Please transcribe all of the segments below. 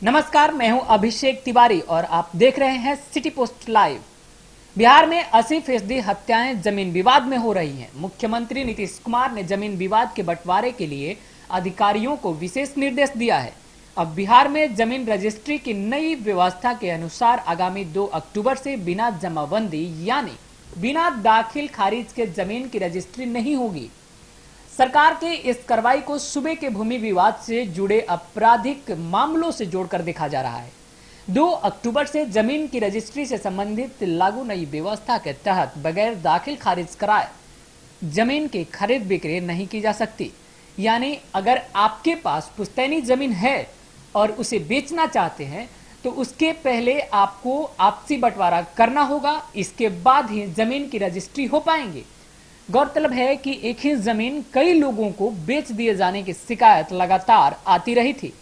नमस्कार, मैं हूं अभिषेक तिवारी और आप देख रहे हैं सिटी पोस्ट लाइव। बिहार में 80% हत्याएं जमीन विवाद में हो रही हैं। मुख्यमंत्री नीतीश कुमार ने जमीन विवाद के बंटवारे के लिए अधिकारियों को विशेष निर्देश दिया है। अब बिहार में जमीन रजिस्ट्री की नई व्यवस्था के अनुसार आगामी 2 अक्टूबर से बिना जमाबंदी यानी बिना दाखिल खारिज के जमीन की रजिस्ट्री नहीं होगी। सरकार के इस कार्रवाई को सूबे के भूमि विवाद से जुड़े आपराधिक मामलों से जोड़कर देखा जा रहा है। 2 अक्टूबर से जमीन की रजिस्ट्री से संबंधित लागू नई व्यवस्था के तहत बगैर दाखिल खारिज कराए जमीन की खरीद बिक्री नहीं की जा सकती। यानी अगर आपके पास पुश्तैनी जमीन है और उसे बेचना चाहते हैं तो उसके पहले आपको आपसी बंटवारा करना होगा, इसके बाद ही जमीन की रजिस्ट्री हो पाएंगे। गौरतलब है कि एक ही जमीन कई लोगों को बेच दिए जाने की शिकायत लगातार आती रही थी।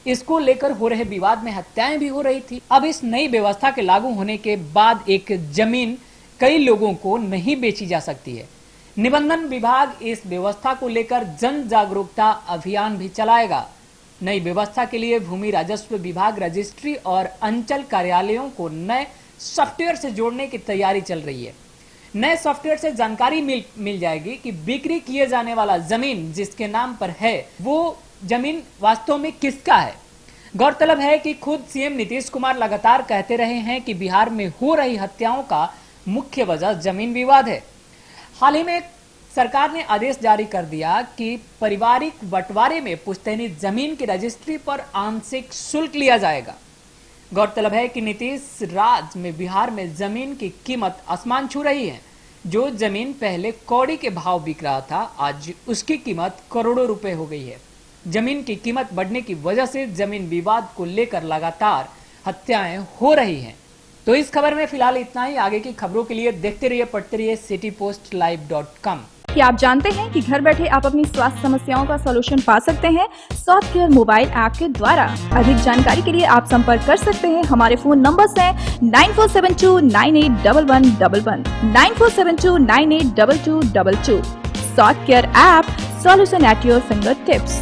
इसको लेकर हो रहे विवाद में हत्याएं भी हो रही थी। अब इस नई व्यवस्था के लागू होने के बाद एक जमीन कई लोगों को नहीं बेची जा सकती है। निबंधन विभाग इस व्यवस्था को लेकर जन जागरूकता अभियान भी चलाएगा। नई व्यवस्था के लिए भूमि राजस्व विभाग रजिस्ट्री और अंचल कार्यालयों को नए सॉफ्टवेयर से जोड़ने की तैयारी चल रही है। नए सॉफ्टवेयर से जानकारी मिल जाएगी कि बिक्री किए जाने वाला जमीन जिसके नाम पर है वो जमीन वास्तव में किसका है। गौरतलब है कि खुद सीएम नीतीश कुमार लगातार कहते रहे हैं कि बिहार में हो रही हत्याओं का मुख्य वजह जमीन विवाद है। हाल ही में सरकार ने आदेश जारी कर दिया कि पारिवारिक बंटवारे में पुश्तैनी जमीन की रजिस्ट्री पर आंशिक शुल्क लिया जाएगा। गौरतलब है कि नीतीश राज में बिहार में जमीन की कीमत आसमान छू रही है। जो जमीन पहले कौड़ी के भाव बिक रहा था, आज उसकी कीमत करोड़ों रुपए हो गई है। जमीन की कीमत बढ़ने की वजह से जमीन विवाद को लेकर लगातार हत्याएं हो रही हैं। तो इस खबर में फिलहाल इतना ही। आगे की खबरों के लिए देखते रहिए, पढ़ते रहिए citypostlive.com। क्या आप जानते हैं कि घर बैठे आप अपनी स्वास्थ्य समस्याओं का सॉल्यूशन पा सकते हैं सॉफ्टकेयर मोबाइल ऐप के द्वारा। अधिक जानकारी के लिए आप संपर्क कर सकते हैं। हमारे फोन नंबर्स हैं 9472981111, 9472982222। Softcare app, solution at your finger tips.